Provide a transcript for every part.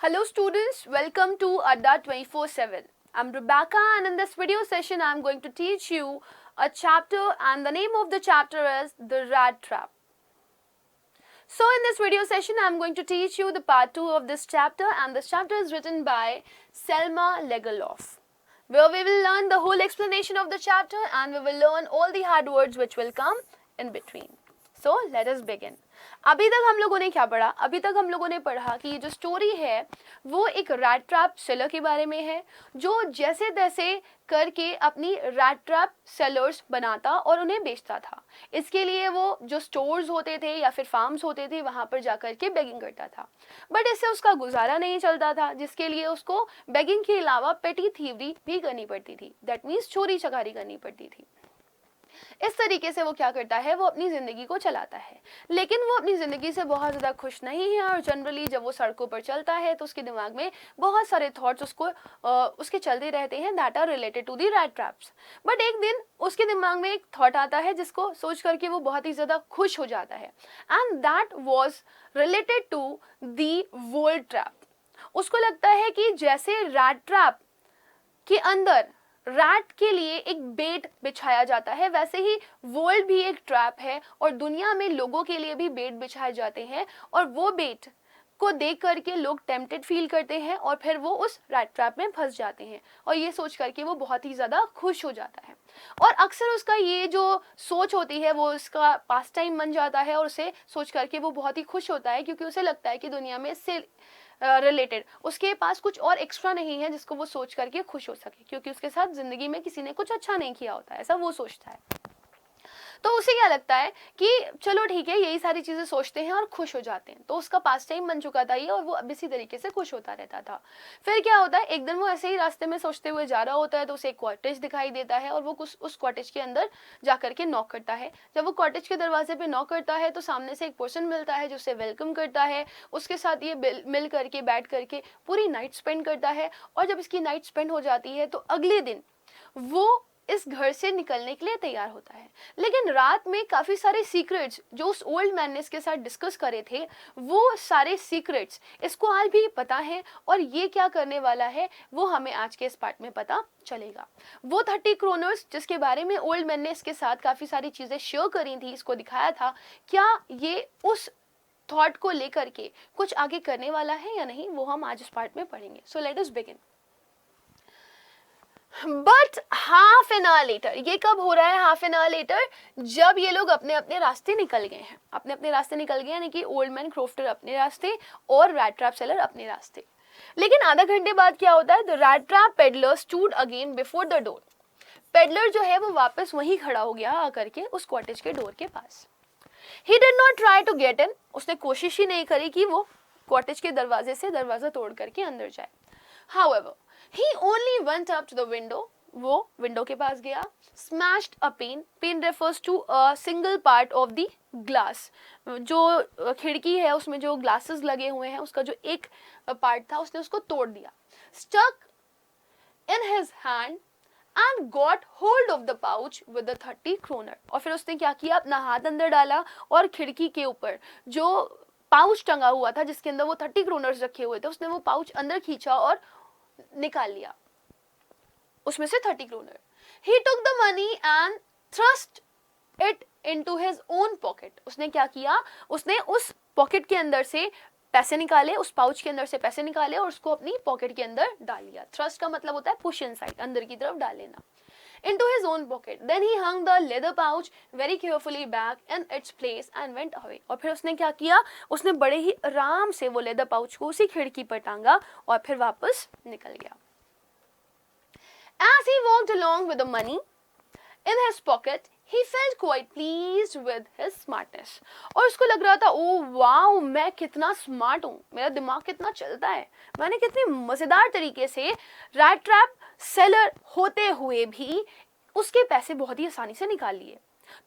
Hello students, welcome to Adda 24/7. I'm Rebecca and in this video session I'm going to teach you a chapter and the name of the chapter is The Rat Trap. So in this video session I'm going to teach you the part 2 of this chapter and this chapter is written by Selma Lagerlof, where we will learn the whole explanation of the chapter and we will learn all the hard words which will come in between. So let us begin. अभी तक हम लोगों ने क्या पढ़ा? अभी तक हम लोगों ने पढ़ा कि ये जो स्टोरी है वो एक रैट ट्रैप सेलर के बारे में है जो जैसे तैसे करके अपनी रैट ट्रैप सेलर्स बनाता और उन्हें बेचता था। इसके लिए वो जो स्टोर्स होते थे या फिर फार्म्स होते थे वहाँ पर जाकर के बेगिंग करता था, बट इससे उसका गुजारा नहीं चलता था, जिसके लिए उसको बेगिंग के अलावा पेटी थीवरी भी करनी पड़ती थी। दैट मीन्स चोरी चकारी करनी पड़ती थी। इस तरीके से वो क्या करता है, वो अपनी ज़िंदगी को चलाता है, लेकिन वो अपनी ज़िंदगी से बहुत ज़्यादा खुश नहीं है और जनरली जब वो सड़कों पर चलता है तो उसके दिमाग में बहुत सारे थॉट्स उसके चलते रहते हैं that are related to the rat traps. But एक दिन उसके दिमाग में एक थॉट आता है जिसको सोच करके वो बहुत ही ज़्यादा खुश हो जाता है and that was related to the volt trap. उसको लगता है कि जैसे रैट ट्रैप के अंदर रैट के लिए एक बेट बिछाया जाता है वैसे ही वर्ल्ड भी एक ट्रैप है और दुनिया में लोगों के लिए भी बेट बिछाए जाते हैं और वो बेट को देख करके लोग टेम्प्टेड फील करते हैं और फिर वो उस रैट ट्रैप में फंस जाते हैं और ये सोच करके वो बहुत ही ज़्यादा खुश हो जाता है और अक्सर उसका ये जो सोच होती है वो उसका पास टाइम बन जाता है और उसे सोच करके वो बहुत ही खुश होता है क्योंकि उसे लगता है कि दुनिया में इससे रिलेटेड उसके पास कुछ और एक्स्ट्रा नहीं है जिसको वो सोच करके खुश हो सके, क्योंकि उसके साथ जिंदगी में किसी ने कुछ अच्छा नहीं किया होता है, ऐसा वो सोचता है। तो उसे क्या लगता है कि चलो ठीक है, यही सारी चीज़ें सोचते हैं और खुश हो जाते हैं। तो उसका पास टाइम बन चुका था ये और वो अब इसी तरीके से खुश होता रहता था। फिर क्या होता है, एक दिन वो ऐसे ही रास्ते में सोचते हुए जा रहा होता है तो उसे एक कॉटेज दिखाई देता है और वो उस कॉटेज के अंदर जा करके नॉक करता है। जब वो कॉटेज के दरवाजे पे नॉक करता है तो सामने से एक पर्सन मिलता है जो उसे वेलकम करता है, उसके साथ ये मिल करके बैठ करके पूरी नाइट स्पेंड करता है और जब इसकी नाइट स्पेंड हो जाती है तो अगले दिन वो इस घर से निकलने के लिए तैयार होता है। लेकिन रात में काफ़ी सारे सीक्रेट्स जो उस ओल्ड मैन ने इसके साथ डिस्कस करे थे वो सारे सीक्रेट्स इसको आज भी पता है और ये क्या करने वाला है वो हमें आज के इस पार्ट में पता चलेगा। वो 30 क्रोनर्स जिसके बारे में ओल्ड मैन ने इसके साथ काफ़ी सारी चीज़ें शेयर करी थी, इसको दिखाया था, क्या ये उस थॉट को लेकर के कुछ आगे करने वाला है या नहीं, वो हम आज इस पार्ट में पढ़ेंगे। So let us begin. But half an hour later, ये कब हो रहा है हाफ एन आवर लेटर? जब ये लोग अपने अपने रास्ते निकल गए हैं, अपने अपने रास्ते निकल गए, यानी कि ओल्ड मैन क्रोफ्टर अपने रास्ते और रैट ट्रैप सेलर अपने रास्ते। लेकिन आधा घंटे बाद क्या होता है, the rat trap peddler stood again before the door. Peddler जो है वो वापस वहीं खड़ा हो गया आकर के उस कॉटेज के डोर के पास। He did not try to get in, उसने कोशिश ही नहीं करी कि वो कॉटेज के दरवाजे से दरवाजा तोड़ करके अंदर जाए। However he only went up to the window, वो विंडो के पास गया, smashed a pane, pane refers to a single part of the glass, जो खिड़की है उसमें जो ग्लासेस लगे हुए हैं उसका जो एक पार्ट था उसने उसको तोड़ दिया। stuck in his hand and got hold of the pouch with the 30 kroner, और फिर उसने क्या किया, अपना हाथ अंदर डाला और खिड़की के ऊपर जो पाउच टंगा हुआ था जिसके अंदर वो 30 क्रोनर्स रखे हुए थे उसने वो पाउच अंदर खींचा और निकाल लिया उसमें से 30 kroner. He took the money and thrust it into his own pocket, उसने क्या किया, उसने उस पॉकेट के अंदर से पैसे निकाले, उस पाउच के अंदर से पैसे निकाले और उसको अपनी पॉकेट के अंदर डाल लिया। थ्रस्ट का मतलब होता है पुश इनसाइड, अंदर की तरफ डाल लेना। Into his own pocket. Then he hung the leather pouch very carefully back in its place and went away. और फिर उसने क्या किया, उसने बड़े ही आराम से वो लेदर पाउच को उसी खिड़की पर टांगा और फिर वापस निकल गया। As he walked along with the money in his pocket, he felt quite pleased with his smartness. और उसको लग रहा था, ओ वाओ, मैं कितना स्मार्ट हूँ, मेरा दिमाग कितना चलता है, मैंने कितने मज़ेदार तरीके से रैट ट्रैप सेलर होते हुए भी उसके पैसे बहुत ही आसानी से निकाल लिए।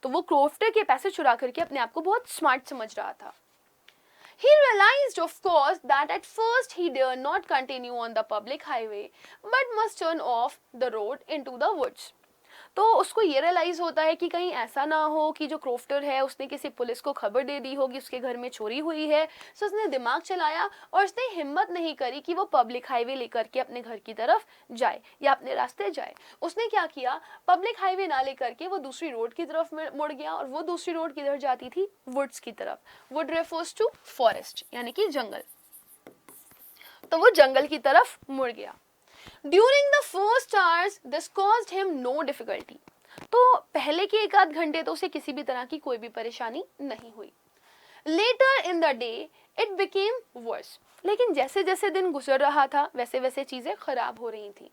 तो वो क्रोफ्टर के पैसे चुरा करके अपने आप को बहुत स्मार्ट समझ रहा था। He realized, of course, that at first he dare not continue on the public highway, but must turn off the road into the woods. तो उसको ये रियलाइज होता है कि कहीं ऐसा ना हो कि जो क्रोफ्टर है उसने किसी पुलिस को खबर दे दी होगी उसके घर में चोरी हुई है। सो उसने दिमाग चलाया और उसने हिम्मत नहीं करी कि वो पब्लिक हाईवे लेकर के अपने घर की तरफ जाए या अपने रास्ते जाए। उसने क्या किया, पब्लिक हाईवे ना लेकर के वो दूसरी रोड की तरफ मुड़ गया, और वो दूसरी रोड किधर जाती थी, वुड्स की तरफ। वुड रेफर्स टू फॉरेस्ट यानी कि जंगल, तो वो जंगल की तरफ मुड़ गया। During the first hours this caused him no difficulty, तो पहले के एक आध घंटे तो उसे किसी भी तरह की कोई भी परेशानी नहीं हुई। Later in the day it became worse, लेकिन जैसे जैसे दिन गुजर रहा था वैसे वैसे चीजें खराब हो रही थी।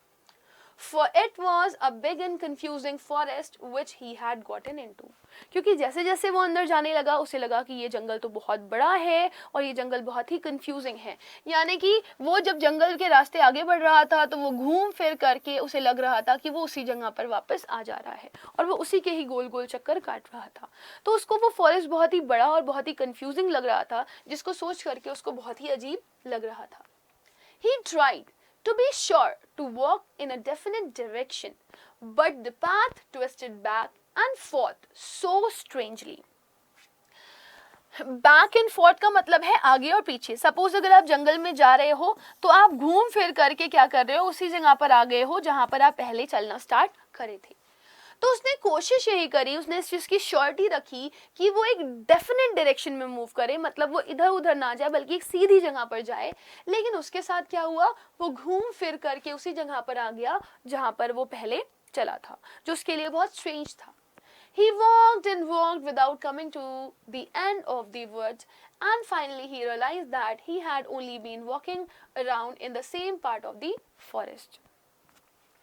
For it was a big and confusing forest which he had gotten into, क्योंकि जैसे जैसे वो अंदर जाने लगा उसे लगा कि ये जंगल तो बहुत बड़ा है और ये जंगल बहुत ही कंफ्यूजिंग है। यानी कि वो जब जंगल के रास्ते आगे बढ़ रहा था तो वो घूम फिर करके उसे लग रहा था कि वो उसी जगह पर वापस आ जा रहा है और वो उसी के ही गोल गोल चक्कर काट रहा था। तो उसको वो फॉरेस्ट बहुत ही बड़ा और बहुत ही कंफ्यूजिंग लग रहा था, जिसको सोच करके उसको बहुत ही अजीब लग रहा था। He tried to be sure to walk in a definite direction, but the path twisted back and forth so strangely. Back and fourth का मतलब है आगे और पीछे। सपोज अगर आप जंगल में जा रहे हो तो आप घूम फिर करके क्या कर रहे हो, उसी जगह पर आ गए हो जहां पर आप पहले चलना स्टार्ट करे थे। तो उसने कोशिश यही करी, उसने इस चीज की श्योरिटी रखी कि वो एक डेफिनेट डायरेक्शन में मूव करे, मतलब वो इधर उधर ना जाए बल्कि एक सीधी जगह पर जाए। लेकिन उसके साथ क्या हुआ, वो घूम फिर करके उसी जगह पर आ गया जहां पर वो पहले चला था, जो उसके लिए बहुत स्ट्रेंज था। He walked and walked without coming to the end of the woods, and finally he realized that he had only been walking around in the same part of the forest.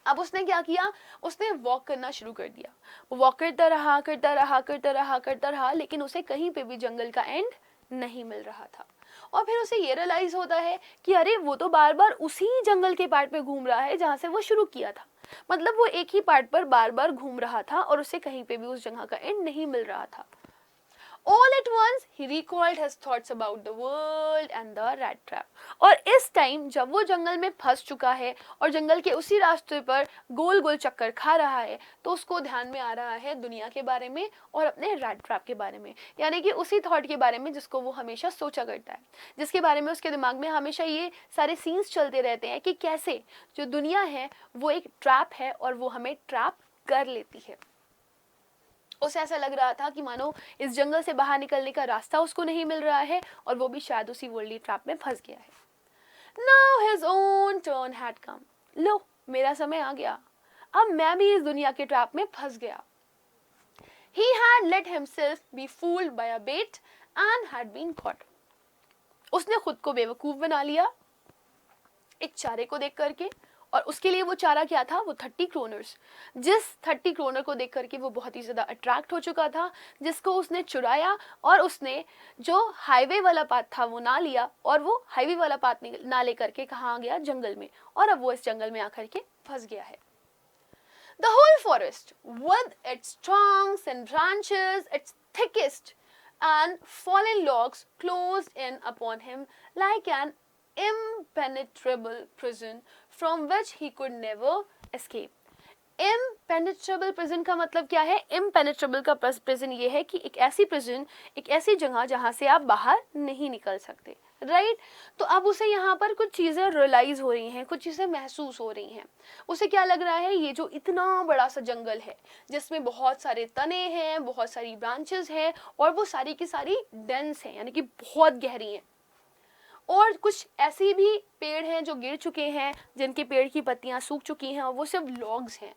अब उसने क्या किया, उसने walk करना शुरू कर दिया। Walk करता रहा करता रहा करता रहा करता रहा, लेकिन उसे कहीं पे भी जंगल का एंड नहीं मिल रहा था। और फिर उसे ये रियलाइज होता है कि अरे वो तो बार बार उसी जंगल के पार्ट पे घूम रहा है जहाँ से वो शुरू किया था। मतलब वो एक ही पार्ट पर बार बार घूम रहा था और उसे कहीं पे भी उस जगह का एंड नहीं मिल रहा था। All at once he recalled his thoughts about the world and the rat trap. और इस टाइम जब वो जंगल में फंस चुका है और जंगल के उसी रास्ते पर गोल गोल चक्कर खा रहा है, तो उसको ध्यान में आ रहा है दुनिया के बारे में और अपने रैट ट्रैप के बारे में, यानी कि उसी थॉट के बारे में जिसको वो हमेशा सोचा करता है, जिसके बारे में उसके दिमाग में हमेशा ये सारे सीन्स चलते रहते हैं कि कैसे जो दुनिया है वो एक ट्रैप है और वो हमें ट्रैप कर लेती है। उसे ऐसा लग रहा था कि मानो इस जंगल से बाहर निकलने का रास्ता उसको नहीं मिल रहा है और वो भी शायद उसी वर्ल्डली ट्रैप में फंस गया है। Now his own turn had come. लो, मेरा समय आ गया, अब मैं भी इस दुनिया के ट्रैप में फंस गया। He had let himself be fooled by a bait and had been caught. उसने खुद को बेवकूफ बना लिया एक चारे को देख करके, और उसके लिए वो चारा क्या था, वो 30 क्रोनर्स। जिस 30 क्रोनर को देख करके वो बहुत ही ज़्यादा अट्रैक्ट हो चुका था, जिसको उसने चुराया और उसने जो हाईवे वाला पाथ था वो ना लिया और वो हाईवे वाला पाथ ना ले करके कहाँ आ गया, जंगल में, और अब वो इस जंगल में आकर के फंस गया है। The whole forest, with its trunks and branches, its thickest and fallen logs closed in upon him like an impenetrable prison from which he could never escape. Impenetrable prison का मतलब क्या है? Impenetrable का prison ये है कि एक ऐसी prison, एक ऐसी जगह जहाँ से आप बाहर नहीं निकल सकते, राइट? तो अब उसे यहाँ पर कुछ चीज़ें रियलाइज हो रही हैं, कुछ चीज़ें महसूस हो रही हैं। उसे क्या लग रहा है, ये जो इतना बड़ा सा जंगल है जिसमें बहुत सारे तने हैं, बहुत सारी ब्रांचेस हैं और वो सारी की सारी डेंस हैं, यानी कि बहुत गहरी हैं, और कुछ ऐसे भी पेड़ हैं जो गिर चुके हैं, जिनके पेड़ की पत्तियां सूख चुकी हैं और वो सिर्फ लॉग्स हैं।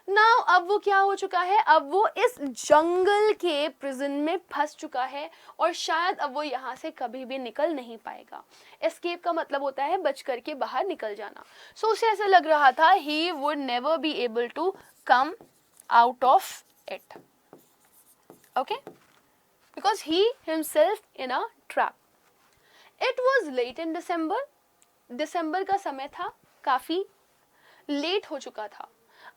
नाउ अब वो क्या हो चुका है, अब वो इस जंगल के प्रिजन में फंस चुका है और शायद अब वो यहाँ से कभी भी निकल नहीं पाएगा। एस्केप का मतलब होता है बच करके बाहर निकल जाना। सो उसे ऐसा लग रहा था he would never be able to come out of it, okay, because he himself in a trap. It was late in December, दिसंबर का समय था, काफ़ी लेट हो चुका था।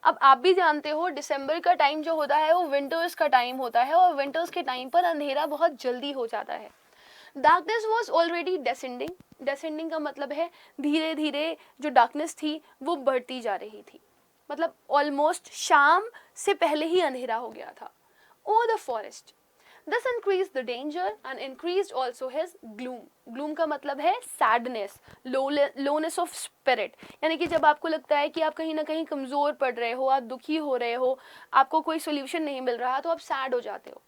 अब आप भी जानते हो दिसंबर का टाइम जो होता है वो विंटर्स का टाइम होता है और विंटर्स के टाइम पर अंधेरा बहुत जल्दी हो जाता है। डार्कनेस वॉज ऑलरेडी डेसेंडिंग, डेसेंडिंग का मतलब है धीरे धीरे जो डार्कनेस थी वो बढ़ती जा रही थी। मतलब ऑलमोस्ट शाम से पहले ही अंधेरा हो गया था. Over the forest. This increased the danger and increased also his gloom. Gloom का मतलब है sadness, lowness of spirit. यानी कि जब आपको लगता है कि आप कहीं ना कहीं कमज़ोर पड़ रहे हो, आप दुखी हो रहे हो, आपको कोई सोल्यूशन नहीं मिल रहा, तो आप सैड हो जाते हो.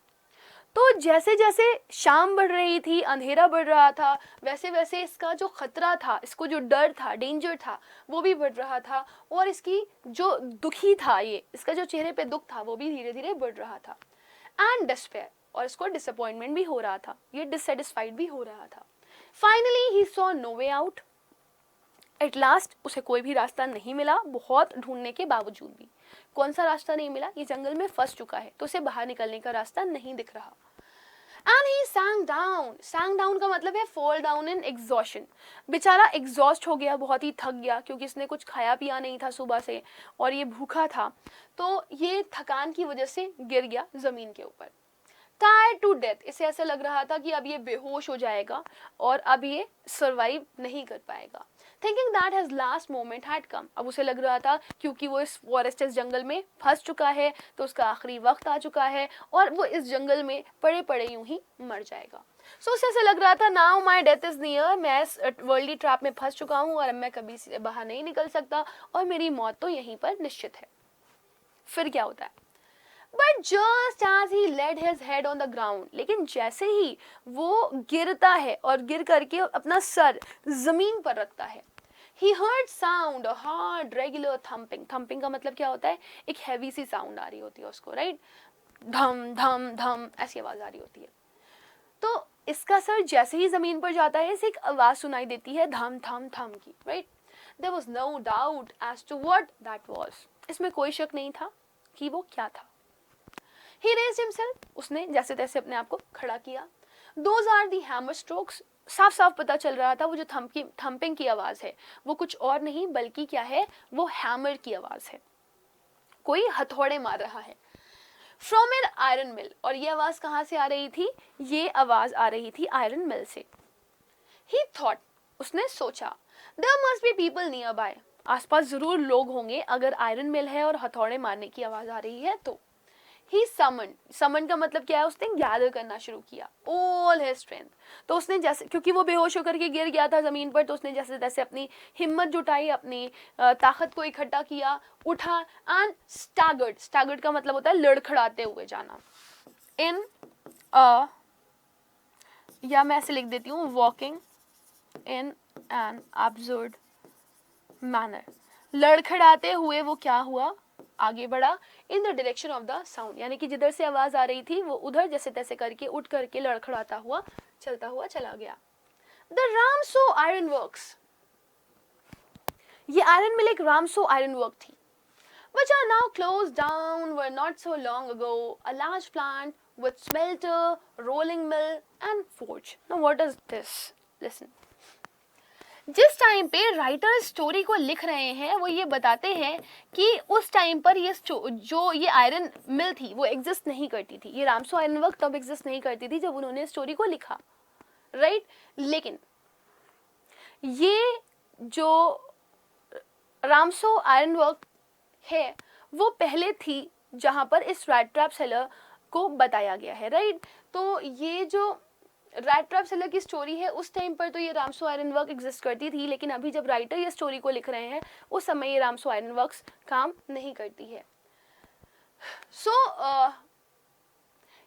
तो जैसे जैसे शाम बढ़ रही थी, अंधेरा बढ़ रहा था, वैसे वैसे इसका जो खतरा था, इसको जो डर था, डेंजर था, वो भी बढ़ रहा था. और इसकी जो दुखी था, ये इसका जो चेहरे पे दुख था, वो भी धीरे धीरे बढ़ रहा था. एंड डिस्पेयर, और इसको डिसअपॉइंटमेंट भी हो रहा था, ये डिससेटिस्फाइड भी हो रहा था. Finally he saw no way out. At last उसे कोई भी रास्ता नहीं मिला, बहुत ढूंढने के बावजूद भी. कौन सा रास्ता नहीं मिला? ये जंगल में फंस चुका है, तो उसे बाहर निकलने का रास्ता नहीं दिख रहा. And he sank down. Sank down का मतलब है फॉल डाउन इन एग्जॉशन. बेचारा एग्जॉस्ट हो गया, बहुत ही थक गया, क्योंकि इसने कुछ खाया पिया नहीं था सुबह से और ये भूखा था, तो ये थकान की वजह से गिर गया जमीन के ऊपर. Tired to death. इसे ऐसा लग रहा था कि अब ये बेहोश हो जाएगा और अब ये सर्वाइव नहीं कर पाएगा. Thinking that his last moment had come. अब उसे लग रहा था क्योंकि वो इस फॉरेस्ट, इस जंगल में फंस चुका है, तो उसका आखिरी वक्त आ चुका है और वो इस जंगल में पड़े पड़े यूं ही मर जाएगा. सो उसे ऐसा लग रहा था, now my death is near. मैं इस वर्ल्डली ट्रैप में फंस चुका हूँ और अब मैं कभी से बाहर नहीं निकल सकता और मेरी मौत तो यहीं पर निश्चित है. फिर क्या होता है? But just as he laid his head on the ground, लेकिन जैसे ही वो गिरता है और गिर करके अपना सर जमीन पर रखता है, he heard sound, a hard regular thumping. thumping का मतलब क्या होता है? एक हैवी सी साउंड आ रही होती है उसको, राइट? धम धम धम ऐसी आवाज आ रही होती है. तो इसका सर जैसे ही जमीन पर जाता है, इसे एक आवाज सुनाई देती है धम थम थम की, right? There was no doubt as to what that was. इसमें कोई शक नहीं था कि वो क्या था. He raised himself. उसने जैसे तैसे अपने आप को खड़ा किया. Those are the hammer strokes. साफ साफ पता चल रहा था वो जो थम्पिंग की आवाज है वो कुछ और नहीं बल्कि क्या है, वो हैमर की आवाज है, कोई हथौड़े मार रहा है. From an iron mill. और ये आवाज कहाँ से आ रही थी? ये आवाज आ रही थी आयरन मिल से. He thought. उसने सोचा. There must be people nearby. आसपास जरूर लोग होंगे अगर आयरन मिल है और हथौड़े मारने की आवाज आ रही है तो. He summoned. Summon का मतलब क्या है? उसने गैदर करना शुरू किया all his strength. तो उसने जैसे, क्योंकि वो बेहोश होकर के गिर गया था जमीन पर, तो उसने जैसे तैसे अपनी हिम्मत जुटाई, अपनी ताकत को इकट्ठा किया, उठा एंड staggered. Staggered का मतलब होता है लड़खड़ाते हुए जाना. In a, या मैं ऐसे लिख देती हूँ, walking in an absurd manner. लड़खड़ाते हुए वो क्या हुआ? आगे बढ़ा. In the direction of the sound, यानी कि जिधर से आवाज आ रही थी वो उधर जैसे तैसे करके उठ करके लड़खड़ाता हुआ चलता हुआ चला गया. The Ramsjo iron works. ये आयरन मिल एक रामसो आयरन वर्क थी, which are now closed down, were not so long ago a large plant with smelter, rolling mill and forge. Now what is this? Listen. जिस time पे writer story को लिख रहे हैं वो ये बताते हैं कि उस टाइम पर ये जो ये आयरन मिल थी वो एग्जिस्ट नहीं करती थी. ये रामसो आयरन वर्क तब एग्जिस्ट नहीं करती थी जब उन्होंने स्टोरी को लिखा, राइट? लेकिन ये जो रामसो आयरन वर्क है वो पहले थी जहां पर इस रैट ट्रैप सेलर को बताया गया है, राइट? तो ये जो रैट ट्रैप सेलर की स्टोरी है उस टाइम पर तो ये रामसो आयरन वर्क एग्जिस्ट करती थी, लेकिन अभी जब राइटर ये स्टोरी को लिख रहे हैं उस समय ये रामसो आयरन वर्क्स काम नहीं करती है.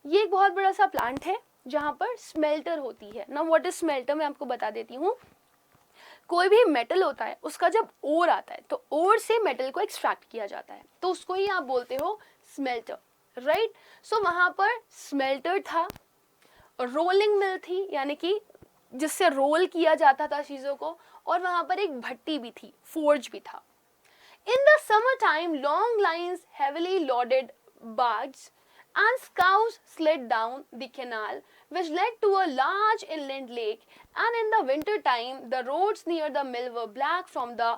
ये एक बहुत बड़ा सा प्लांट है जहां पर स्मेल्टर होती है. ना व्हाट इज स्मेल्टर मैं आपको बता देती हूँ. कोई भी मेटल होता है उसका जब ओर आता है तो ओर से मेटल को एक्सट्रैक्ट किया जाता है, तो उसको ही आप बोलते हो स्मेल्टर, राइट? सो वहां पर स्मेल्टर था, रोलिंग मिल थी यानी कि जिससे रोल किया जाता था चीजों को, और वहां पर एक भट्टी भी थी, फोर्ज भी था. In the summer time long lines heavily loaded barges and scows slid down the canal which led to a large inland lake, and in the winter time the roads near the mill were black from the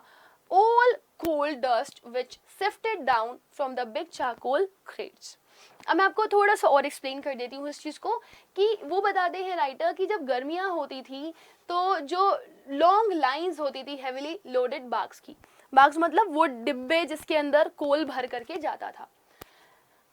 all coal dust which sifted down from the big charcoal crates. अब मैं आपको थोड़ा सा और explain कर देती हूँ इस चीज़ को कि वो बताते हैं राइटर कि जब गर्मियाँ होती थी तो जो लॉन्ग लाइंस होती थी हेवीली लोडेड बाग्स की, बाग्स मतलब वो डिब्बे जिसके अंदर कोल भर करके जाता था।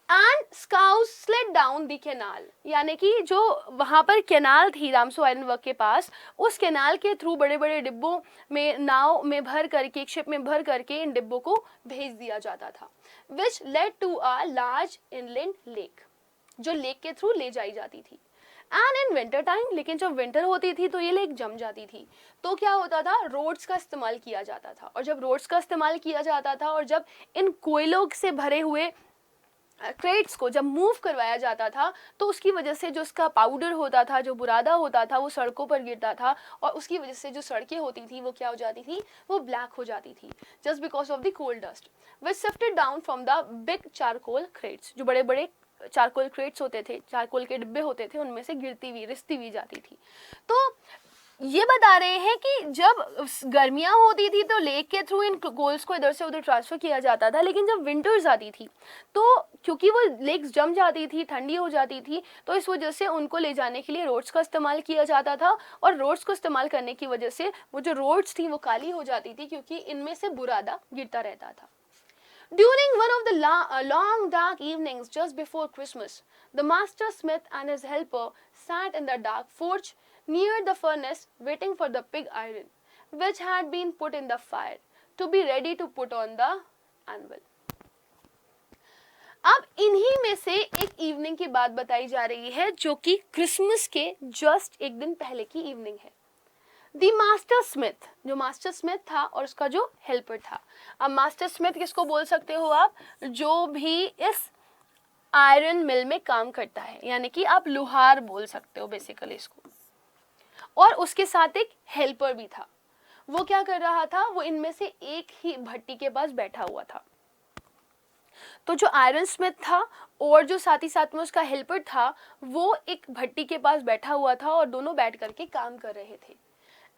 And scouts sled down the canal, यानी कि जो वहाँ पर कैनाल थी रामसू आयरन वर्क के पास, उस कैनाल के थ्रू बड़े बड़े डिब्बों में, नाव में भर करके, एक शिप में भर करके इन डिब्बों को भेज दिया जाता था, which led to a large inland lake, जो लेक के थ्रू ले जाई जाती थी। एंड इन विंटर टाइम, लेकिन जब विंटर होती थी तो ये लेक जम जाती थी, तो क्या होता था, रोड्स का इस्तेमाल किया जाता था। और जब रोड्स का इस्तेमाल किया जाता था और जब इन कोयलों से भरे हुए क्रेट्स को जब मूव करवाया जाता था, तो उसकी वजह से जो उसका पाउडर होता था, जो बुरादा होता था, वो सड़कों पर गिरता था, और उसकी वजह से जो सड़कें होती थी वो क्या हो जाती थी, वो ब्लैक हो जाती थी, just because of the coal dust which sifted down from the big charcoal crates. जो बड़े बड़े चारकोल क्रेट्स होते थे, चारकोल के डिब्बे होते थे, उनमें से गिरती हुई, रिसती हुई जाती थी। तो ये बता रहे हैं कि जब गर्मियां होती थी तो लेक के थ्रू इन कोल्स को इधर से उधर ट्रांसफर किया जाता था, लेकिन जब विंटर्स आती थी तो क्योंकि वो लेक्स जम जाती थी, ठंडी हो जाती थी, तो इस वजह से उनको ले जाने के लिए रोड्स का इस्तेमाल किया जाता था। और रोड्स को इस्तेमाल करने की वजह से वो जो रोड्स थी वो काली हो जाती थी, क्योंकि इनमें से बुरादा गिरता रहता था। During one of the long dark evenings just before Christmas, the master smith and his helper sat in the dark forge near the furnace waiting for the pig iron, which had been put in the fire to be ready to put on the anvil. अब इन्हीं में से एक evening की बात बताई जा रही है, जो कि क्रिसमस के जस्ट एक दिन पहले की इवनिंग है। दी मास्टर स्मिथ, जो मास्टर स्मिथ था और उसका जो हेल्पर था। अब मास्टर स्मिथ किसको बोल सकते हो आप, जो भी इस आयरन मिल में काम करता है, यानी कि आप लुहार बोल सकते हो बेसिकली इसको। और उसके साथ एक हेल्पर भी था। वो क्या कर रहा था, वो इनमें से एक ही भट्टी के पास बैठा हुआ था। तो जो आयरन स्मिथ था और जो साथ ही साथ में उसका हेल्पर था, वो एक भट्टी के पास बैठा हुआ था और दोनों बैठ करके काम कर रहे थे।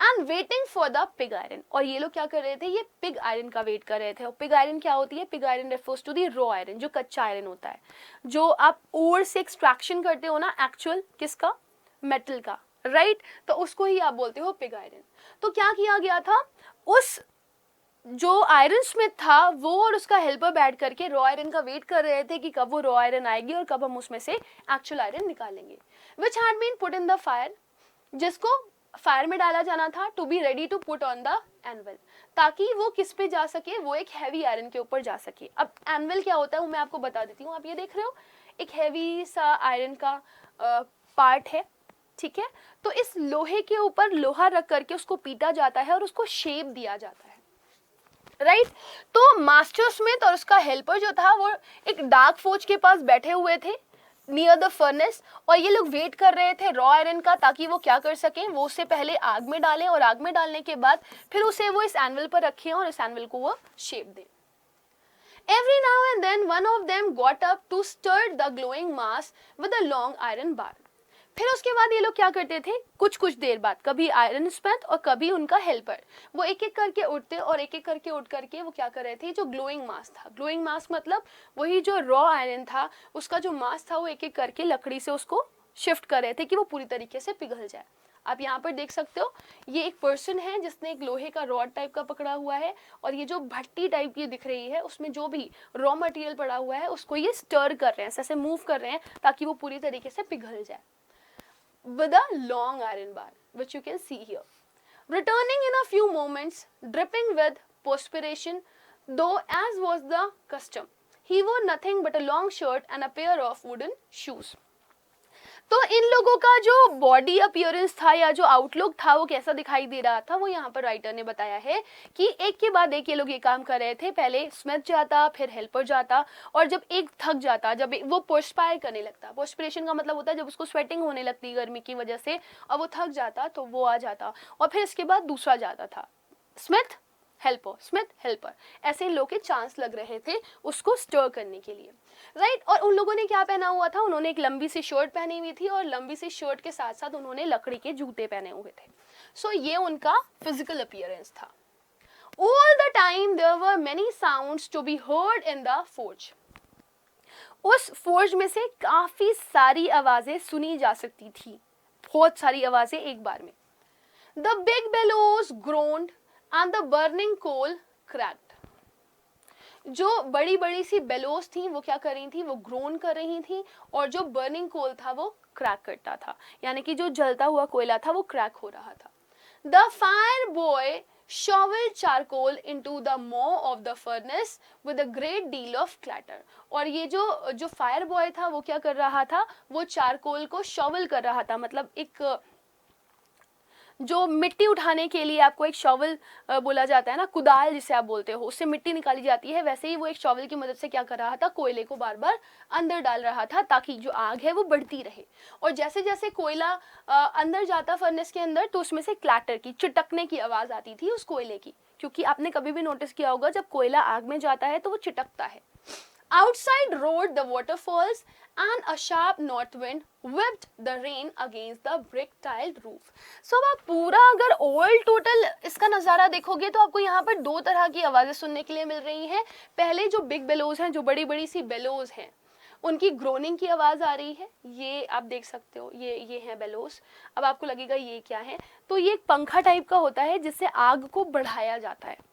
And waiting for the pig iron, और ये लोग क्या कर रहे थे, ये पिग आयरन का वेट कर रहे थे। और पिग आयरन क्या होती है, pig iron refers to the raw iron, जो कच्चा आयरन होता है, जो आप ओर से एक्सट्रैक्शन करते हो ना, एक्चुअल किसका, मेटल का, राइट, तो उसको ही आप बोलते हो पिग आयरन। तो क्या किया गया था, उस जो आयरन स्मिथ था वो और उसका हेल्पर बैठ करके रॉ आयरन का वेट कर रहे थे कि कब वो रॉ आयरन आएगी और कब हम उसमें से एक्चुअल आयरन निकालेंगे, which had been put in the fire, जिसको फायर में डाला जाना था, to be ready to put on the anvil, ताकि वो किस पे जा सके, वो एक हैवी आयरन के ऊपर जा सके। अब एनवल क्या होता है वो मैं आपको बता देती हूँ। आप ये देख रहे हो एक हैवी सा आयरन का पार्ट है, ठीक है। तो इस लोहे के ऊपर लोहा रख करके उसको पीटा जाता है और उसको शेप दिया जाता है, राइट। तो मास्टर स्मिथ और उसका हेल्पर जो था वो एक डार्क फोर्ज के पास बैठे हुए थे नियर द फर्नेस, और ये लोग वेट कर रहे थे रॉ आयरन का, ताकि वो क्या कर सकें, वो उससे पहले आग में डालें और आग में डालने के बाद फिर उसे वो इस एनवल पर रखें और इस एनवल को वो शेप दें। Every now and then one of them got up to stir the glowing mass with a long iron bar. फिर उसके बाद ये लोग क्या करते थे, कुछ कुछ देर बाद कभी आयरन स्मिथ और कभी उनका हेल्पर, वो एक एक करके उठते और एक एक करके उठ करके वो क्या कर रहे थे, जो ग्लोइंग मास था, ग्लोइंग मास मतलब वही जो रॉ आयरन था उसका जो मास था, वो एक एक करके लकड़ी से उसको शिफ्ट कर रहे थे कि वो पूरी तरीके से पिघल जाए। आप यहाँ पर देख सकते हो ये एक पर्सन है जिसने एक लोहे का रॉड टाइप का पकड़ा हुआ है, और ये जो भट्टी टाइप की दिख रही है उसमें जो भी रॉ मटेरियल पड़ा हुआ है उसको ये स्टर कर रहे हैं, ऐसे मूव कर रहे हैं ताकि वो पूरी तरीके से पिघल जाए, with a long iron bar, which you can see here. Returning in a few moments, dripping with perspiration, though as was the custom, he wore nothing but a long shirt and a pair of wooden shoes. तो इन लोगों का जो body appearance था या जो outlook था वो कैसा दिखाई दे रहा था, वो यहाँ पर राइटर ने बताया है कि एक के बाद एक ये लोग ये काम कर रहे थे। पहले स्मिथ जाता, फिर हेल्पर जाता, और जब एक थक जाता, जब वो पर्सपायर करने लगता, पर्सपिरेशन का मतलब होता है जब उसको स्वेटिंग होने लगती गर्मी की वजह से और वो थक जाता, तो वो आ जाता और फिर इसके बाद दूसरा जाता था, स्मिथ हेल्पर, स्मिथ हेल्पर, ऐसे लोग के चांस लग रहे थे उसको स्टर करने के लिए, राइट। और उन लोगों ने क्या पहना हुआ था, उन्होंने एक लंबी सी शर्ट पहनी हुई थी और लंबी सी शर्ट के साथ साथ उन्होंने लकड़ी के जूते पहने हुए थे। सो ये उनका फिजिकल अपीयरेंस था। All the time there were many sounds to be heard in the forge. उस फोर्ज में से काफी सारी आवाजें सुनी जा सकती थी, बहुत सारी आवाजें एक बार में। The big bellows ग्रोन्ड and the burning coal cracked. जो बड़ी बड़ी सी बेलोस थी वो क्या कर रही थी, वो ग्रोन कर रही थी, और जो बर्निंग कोल था वो क्रैक करता था, यानी कि जो जलता हुआ कोयला था वो क्रैक हो रहा था. The fire boy shoveled charcoal into the maw of the furnace with a great deal of clatter. और ये जो फायर बॉय था वो क्या कर रहा था, वो चारकोल को शॉवल कर रहा था, मतलब एक जो मिट्टी उठाने के लिए आपको एक शॉवल बोला जाता है ना, कुदाल जिसे आप बोलते हो, उससे मिट्टी निकाली जाती है, वैसे ही वो एक शॉवल की मदद से क्या कर रहा था, कोयले को बार बार अंदर डाल रहा था ताकि जो आग है वो बढ़ती रहे. और जैसे जैसे कोयला अंदर जाता फर्नेस के अंदर, तो उसमें से क्लैटर की, चिटकने की आवाज आती थी उस कोयले की, क्योंकि आपने कभी भी नोटिस किया होगा जब कोयला आग में जाता है तो वो चिटकता है. Outside roared the waterfalls and a sharp north wind whipped the rain against the brick tiled roof. So आप पूरा अगर ओवरऑल टोटल इसका नज़ारा देखोगे तो आपको यहाँ पर दो तरह की आवाज़ें सुनने के लिए मिल रही हैं. पहले जो बिग बेलोज हैं, जो बड़ी बड़ी सी बेलोज हैं, उनकी ग्रोनिंग की आवाज़ आ रही है. ये आप देख सकते हो, ये है बेलोज. अब आपको लगेगा ये क्या है, तो ये एक पंखा टाइप का होता है जिससे आग को बढ़ाया जाता है.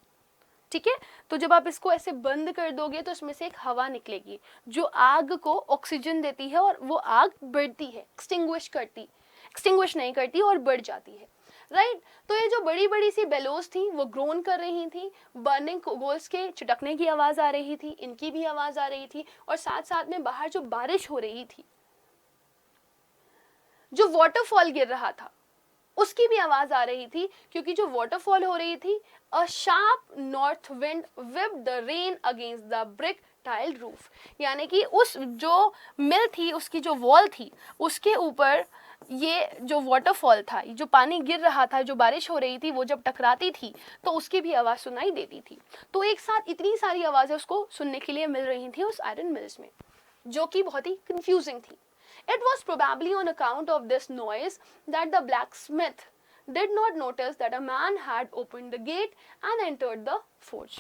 ठीक है, तो जब आप इसको ऐसे बंद कर दोगे तो इसमें से एक हवा निकलेगी जो आग को ऑक्सीजन देती है और वो आग बढ़ती है, एक्सटिंग्विश नहीं करती और बढ़ जाती है. राइट, तो ये जो बड़ी बड़ी सी बेलोस थी वो ग्रोन कर रही थी, बर्निंग गोल्स के चिटकने की आवाज आ रही थी, इनकी भी आवाज आ रही थी, और साथ साथ में बाहर जो बारिश हो रही थी, जो वाटरफॉल गिर रहा था उसकी भी आवाज आ रही थी, क्योंकि जो वाटरफॉल हो रही थी, a sharp north wind whipped the rain against the brick tiled roof. यानी कि उस जो मिल थी, उसकी जो वॉल थी, उसके ऊपर ये जो वाटरफॉल था, जो पानी गिर रहा था, जो बारिश हो रही थी, वो जब टकराती थी तो उसकी भी आवाज़ सुनाई देती थी. तो एक साथ इतनी सारी आवाज़ें उसको सुनने के लिए मिल रही थी उस आयरन मिल्स में, जो कि बहुत ही कंफ्यूजिंग थी. It was probably on account of this noise that the blacksmith did not notice that a man had opened the gate and entered the forge.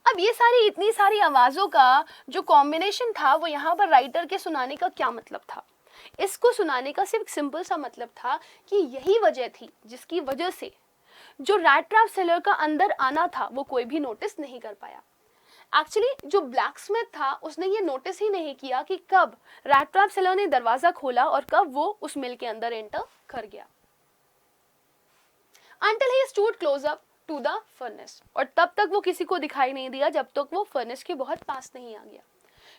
अब ये सारी इतनी सारी आवाज़ों का जो कॉम्बिनेशन था वो यहाँ पर राइटर के सुनाने का क्या मतलब था? इसको सुनाने का सिर्फ सिंपल सा मतलब था कि यही वजह थी जिसकी वजह से जो रैट ट्रैप सेलर का अंदर आना था वो कोई भी नोटिस नहीं कर पाया. एक्चुअली जो ब्लैकस्मिथ था उसने ये नोटिस ही नहीं किया कि कब रैट ट्रैप सेलर ने दरवाजा खोला और कब वो उस मिल के अंदर एंटर कर गया. Until he stood close up to the furnace. और तब तक वो किसी को दिखाई नहीं दिया जब तक वो फर्नेस के बहुत पास नहीं आ गया.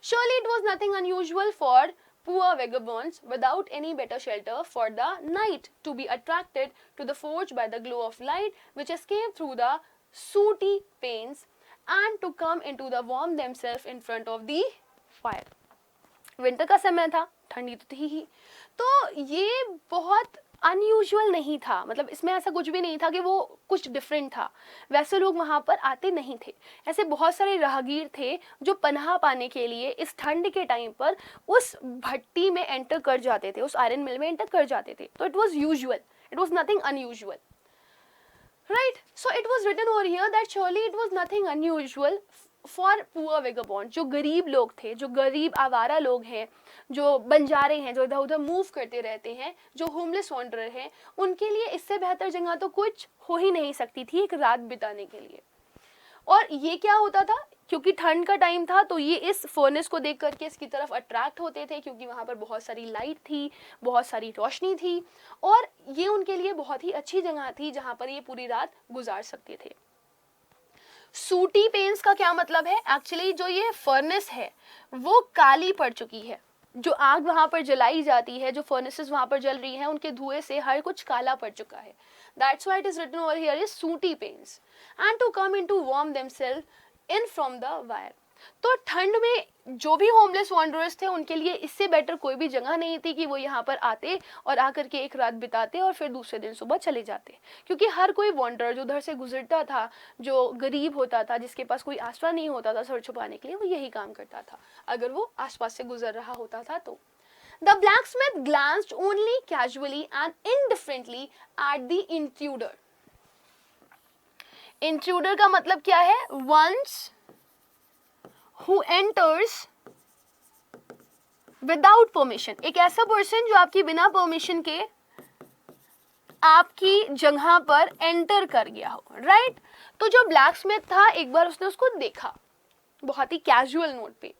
Surely it was nothing unusual for poor vagabonds without any better shelter for the night to be attracted to the forge by the glow of light which escaped through the sooty panes and to come into the warm themselves in front of the fire. Winter का समय था, ठंडी तो थी ही, तो ये बहुत unusual नहीं था, मतलब इसमें ऐसा कुछ भी नहीं था कि वो कुछ डिफरेंट था. वैसे लोग वहाँ पर आते नहीं थे. ऐसे बहुत सारे राहगीर थे जो पनाह पाने के लिए इस ठंड के टाइम पर उस भट्टी में एंटर कर जाते थे, उस आयरन मिल में एंटर कर जाते थे. तो it was usual, it was nothing unusual. Right, so it was written over here that surely it was nothing unusual for poor vagabond. जो गरीब लोग थे, जो गरीब आवारा लोग हैं, जो बंजारे हैं, जो इधर उधर मूव करते रहते हैं, जो होमलेस वॉन्डरर हैं, उनके लिए इससे बेहतर जगह तो कुछ हो ही नहीं सकती थी एक रात बिताने के लिए. और ये क्या होता था, क्योंकि ठंड का टाइम था तो ये इस फर्नेस को देख करके इसकी तरफ अट्रैक्ट होते थे, क्योंकि वहाँ पर बहुत सारी लाइट थी, बहुत सारी रोशनी थी, और ये उनके लिए बहुत ही अच्छी जगह थी जहाँ पर ये पूरी रात गुजार सकते थे. सूटी पेन्स का क्या मतलब है? एक्चुअली जो ये फर्नेस है वो काली पड़ चुकी है. जो आग वहाँ पर जलाई जाती है, जो फर्नेसेस वहाँ पर जल रही हैं, उनके धुएं से हर कुछ काला पड़ चुका है. That's why it is written over here is sooty pains and to come in to warm themselves in from the fire. तो ठंड में जो भी होमलेस वॉन्डरर्स थे उनके लिए इससे बेटर कोई भी जगह नहीं थी कि वो यहाँ पर आते और आकर के एक रात बिताते और फिर दूसरे दिन सुबह चले जाते, क्योंकि हर कोई वॉन्डरर जो उधर से गुजरता था, जो गरीब होता था, जिसके पास कोई आसरा नहीं होता था सर छुपाने के लिए, वो यही काम करता था अगर वो आसपास से गुजर रहा होता था तो. The blacksmith glanced only casually and indifferently at the intruder. Intruder का मतलब क्या है? Once who enters without permission. एक ऐसा पर्सन जो आपकी बिना परमिशन के आपकी जगह पर एंटर कर गया हो. राइट, तो जो ब्लैकस्मिथ था एक बार उसने उसको देखा बहुत ही कैजुअल नोट पे.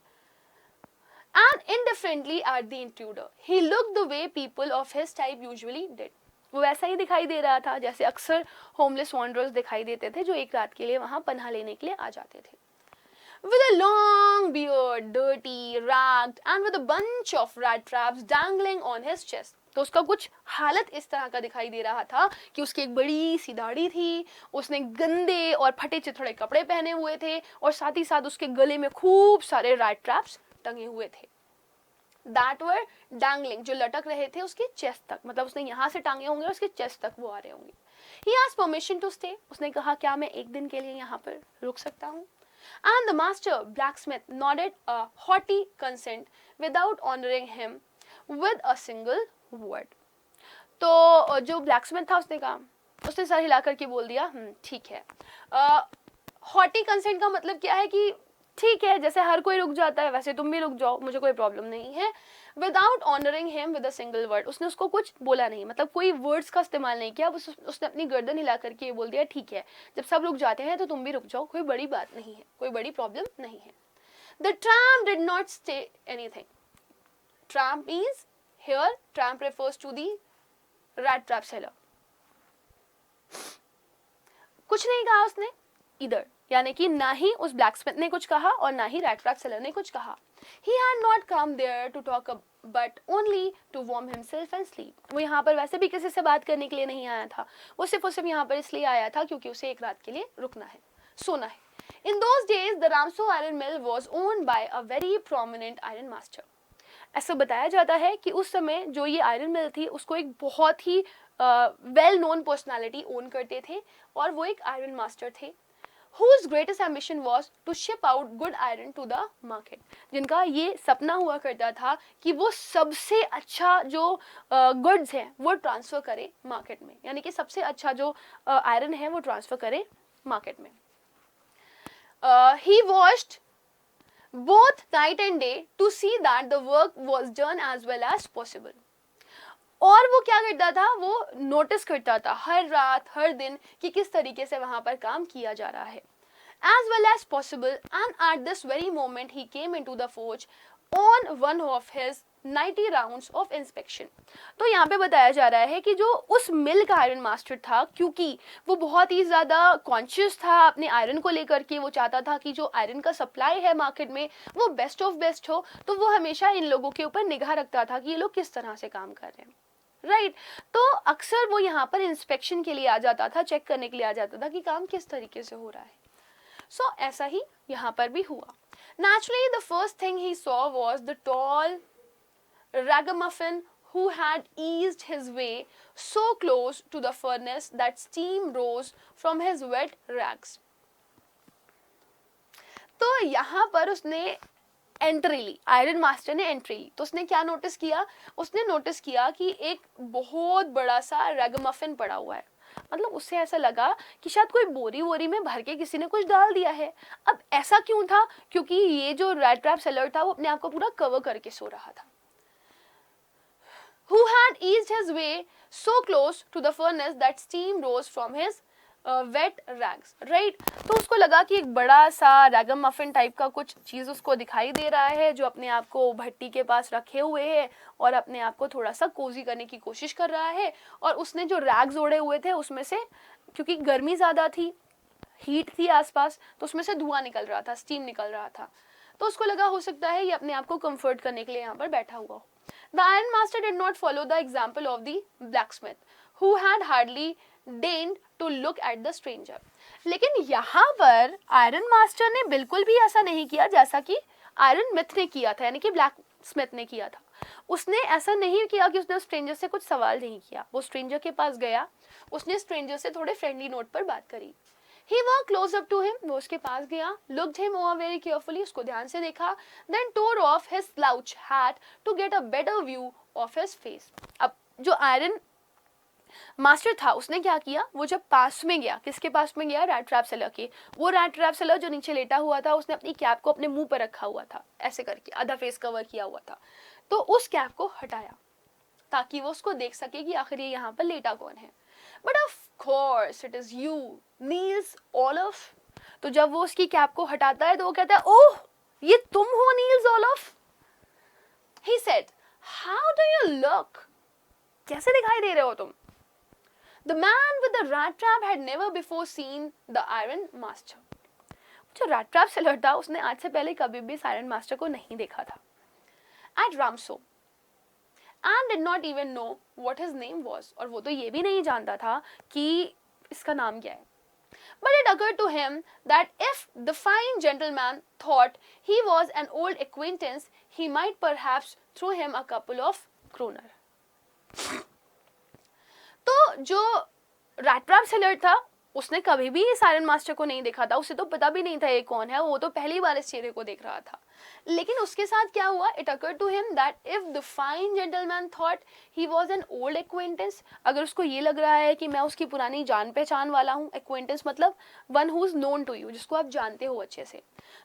And indifferently at the intruder, he looked the way people of his type usually did. वो वैसा ही दिखाई दे रहा था जैसे अक्सर होमलेस वॉन्डरर्स दिखाई देते थे जो एक रात के लिए वहां पनाह लेने के लिए आ जाते थे. With a long beard, dirty, ragged, and with a bunch of rat traps dangling on his chest. तो उसका कुछ हालत इस तरह का दिखाई दे रहा था कि उसकी एक बड़ी सी दाढ़ी थी, उसने गंदे और फटे चिथड़े कपड़े पहने हुए थे और साथ ही साथ उसके गले में खूब सारे रैट ट्रैप्स टंगे हुए थे. That were dangling, जो लटक रहे थे उसके चेस्ट तक, मतलब उसने यहाँ से टांगे होंगे और उसके चेस्ट तक वो आ रहे होंगे. He asked permission to stay. उसने कहा क्या मैं एक दिन के लिए यहाँ पर रुक सकता हूँ? And the master blacksmith nodded a haughty consent without honoring him with a single word. तो जो ब्लैकस्मिथ था उसने कहा, उसने सर हिला करके बोल दिया ठीक है. हॉटी कंसेंट का मतलब क्या है कि ठीक है, जैसे हर कोई रुक जाता है वैसे तुम भी रुक जाओ, मुझे कोई प्रॉब्लम नहीं है. Without honouring him with a single word, उसने उसको कुछ बोला नहीं, मतलब कोई वर्ड्स का इस्तेमाल नहीं किया. उसने अपनी गर्दन हिला करके ये बोल दिया ठीक है, जब सब रुक जाते हैं तो तुम भी रुक जाओ, कोई बड़ी बात नहीं है, कोई बड़ी प्रॉब्लम नहीं है. The tramp did not say anything. Tramp means here tramp refers to the rat trap seller. कुछ नहीं कहा उसने इधर, यानी कि ना ही उस ब्लैकस्मिथ ने कुछ कहा और ना ही रैट ट्रैप सेलर ने कुछ कहा. He had not come there to talk but only to warm himself and sleep. वो यहाँ पर वैसे भी किसी से बात करने के लिए नहीं आया था, वो सिर्फ यहाँ पर इसलिए आया था क्योंकि उसे एक रात के लिए रुकना है, सोना है. In those days, the Ramso iron mill was owned by a very prominent iron master. ऐसा बताया जाता है कि उस समय जो ये आयरन मिल थी उसको एक बहुत ही वेल नोन पर्सनालिटी ओन करते थे और वो एक आयरन मास्टर थे. Whose greatest ambition was to ship out good iron to the market. जिनका ये सपना हुआ करता था कि वो सबसे अच्छा जो गुड्स हैं वो ट्रांसफर करे मार्केट में, यानी कि सबसे अच्छा जो आयरन है वो ट्रांसफर करे मार्केट में. He watched both night and day to see that the work was done as well as possible. और वो क्या करता था, वो नोटिस करता था हर रात हर दिन कि किस तरीके से वहां पर काम किया जा रहा है. As well as possible, and at this very moment he came into the forge on one of his 90 rounds of inspection. तो यहाँ पे बताया जा रहा है कि जो उस मिल का आयरन मास्टर था, क्योंकि वो बहुत ही ज़्यादा कॉन्शियस था अपने आयरन को लेकर के, वो चाहता था कि जो आयरन का सप्लाई है मार्केट में वो बेस्ट ऑफ बेस्ट हो, तो वो हमेशा इन लोगों के ऊपर निगाह रखता था कि ये लोग किस तरह से काम कर रहे हैं. राइट तो अक्सर वो यहाँ पर इंस्पेक्शन के लिए आ जाता था, चेक करने के लिए आ जाता था कि काम किस तरीके से हो रहा है. सो ऐसा ही यहाँ पर भी हुआ. Naturally, the first thing he saw was the tall ragamuffin who had eased his way so close to the furnace that steam rose from his wet rags. तो यहाँ पर उसने एंट्री ली, आयरन मास्टर ने एंट्री ली. तो उसने क्या notice किया, उसने नोटिस किया कि एक बहुत बड़ा सा रैगमफिन पड़ा हुआ है. मतलब उससे ऐसा लगा कि शायद कोई बोरी वोरी में भर के किसी ने कुछ डाल दिया है. अब ऐसा क्यों था, क्योंकि ये जो रैट ट्रैप सेलर था वो अपने आप को पूरा कवर करके सो रहा था. Who had eased his way so close to the furnace that steam rose from his wet rags, right? तो उसको लगा कि एक बड़ा सा रैगम मफिन टाइप का कुछ चीज़ उसको दिखाई दे रहा है जो अपने आप को भट्टी के पास रखे हुए है और अपने आप को थोड़ा सा कोजी करने की कोशिश कर रहा है. और उसने जो रैग्स ओढ़े हुए थे उसमें से, क्योंकि गर्मी ज़्यादा थी, हीट थी आसपास, तो उसमें से धुआं निकल रहा था, स्टीम निकल रहा था. तो उसको लगा हो सकता है ये अपने आप को कंफर्ट करने के लिए यहाँ पर बैठा हुआ हो. The iron master did not follow the example of the blacksmith, who had hardly deigned to look at the stranger. लेकिन यहाँ पर आयरन मास्टर ने बिल्कुल भी ऐसा नहीं किया जैसा कि आयरन मिथ ने किया था, यानी कि ब्लैक स्मिथ ने किया था. उसने ऐसा नहीं किया कि उसने स्ट्रेंजर से कुछ सवाल नहीं किया. वो स्ट्रेंजर के पास गया, उसने स्ट्रेंजर से थोड़े फ्रेंडली नोट पर बात करी. He walked close up to him, वो उसके पास गया, looked him over very carefully, उसको ध्यान से देखा, then tore off his slouch hat to get a better view of his face. अब जो आयरन मास्टर था उसने क्या किया, वो जब पास में गया, किसके पास में गया, रैट ट्रैप सेलर के. वो रैट ट्रैप सेलर जो नीचे लेटा हुआ था, उसने अपनी कैप को अपने मुंह पर रखा हुआ था, ऐसे करके आधा फेस कवर किया हुआ था. तो उस कैप को हटाया ताकि वो उसको देख सके कि आखिर ये यहाँ पर लेटा कौन है. But of course it is you, Niels Olaf. तो जब वो उसकी कैप को हटाता है तो वो कहता है, ओह ये तुम हो Niels Olaf? He said, how do you look? कैसे दिखाई दे रहे हो तुम? The man with the rat trap had never before seen the Iron Master. जो रैट ट्रैप सेलर था उसने आज से पहले कभी भी आयरन मास्टर को नहीं देखा था. At Ramso, and did not even know what his name was. और वो तो ये भी नहीं जानता था कि इसका नाम क्या है. But it occurred to him that if the fine gentleman thought he was an old acquaintance, he might perhaps throw him a couple of kroner. तो जो रैट ट्रैप सेलर था उसने कभी भी इस आयरन मास्टर को नहीं देखा था, उसे तो पता भी नहीं था ये कौन है, वो तो पहली बार इस चेहरे को देख रहा था. लेकिन उसके साथ क्या हुआ? It occurred to him that if the fine gentleman thought he was an old acquaintance, अगर उसको ये लग रहा है कि मैं उसकी पुरानी जान पहचान वाला हूँ, एक्वेंटेंस मतलब one who is known to you, जिसको आप जानते हो अच्छे से,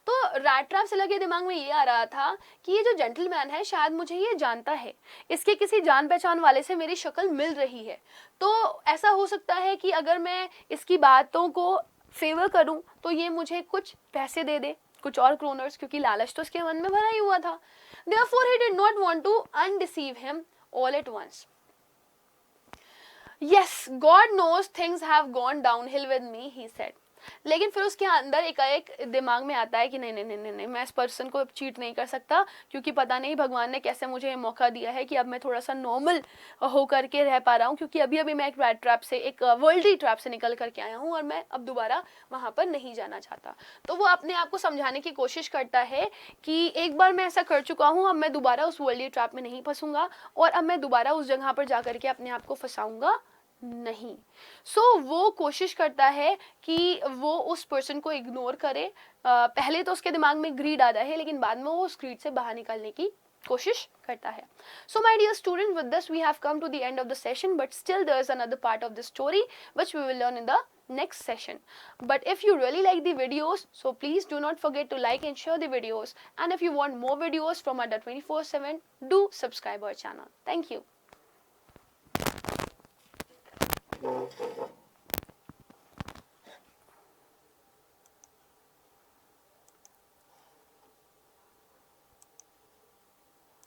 तो रैट ट्रैप सेलर के दिमाग में ये आ रहा था कि ये जो जेंटलमैन है शायद मुझे ये जानता है, इसके किसी जान पहचान वाले से मेरी शक्ल मिल रही है, तो ऐसा हो सकता है कि अगर मैं इसकी बातों को फेवर करूं तो ये मुझे कुछ पैसे दे दे, कुछ और क्रोनर्स, क्योंकि लालच तो उसके मन में भरा ही हुआ था. Therefore he did not want to undeceive him all at once. Yes, God knows things have gone downhill with me, he said. लेकिन फिर उसके अंदर एक दिमाग में आता है कि नहीं नहीं नहीं नहीं, मैं इस पर्सन को चीट नहीं कर सकता, क्योंकि पता नहीं भगवान ने कैसे मुझे ये मौका दिया है कि अब मैं थोड़ा सा नॉर्मल होकर के रह पा रहा हूँ, क्योंकि अभी अभी मैं एक रैट ट्रैप से, एक वर्ल्डली ट्रैप से निकल करके आया हूँ और मैं अब दोबारा वहाँ पर नहीं जाना चाहता. तो वो अपने आप को समझाने की कोशिश करता है कि एक बार मैं ऐसा कर चुका हूँ, अब मैं दोबारा उस वर्ल्डली ट्रैप में नहीं फंसूंगा और अब मैं दोबारा उस जगह पर जा करके अपने आप को फंसाऊंगा नहीं. वो कोशिश करता है कि वो उस पर्सन को इग्नोर करे. पहले तो उसके दिमाग में ग्रीड आता है, लेकिन बाद में वो उस ग्रीड से बाहर निकलने की कोशिश करता है. So my dear student, with this we have come to the end of the session, but still there is another part of the story which we will learn in the next session. But if you really like the videos, so please do not forget to like and share the videos, and if you want more videos from Adda 24/7, do subscribe our channel. Thank you.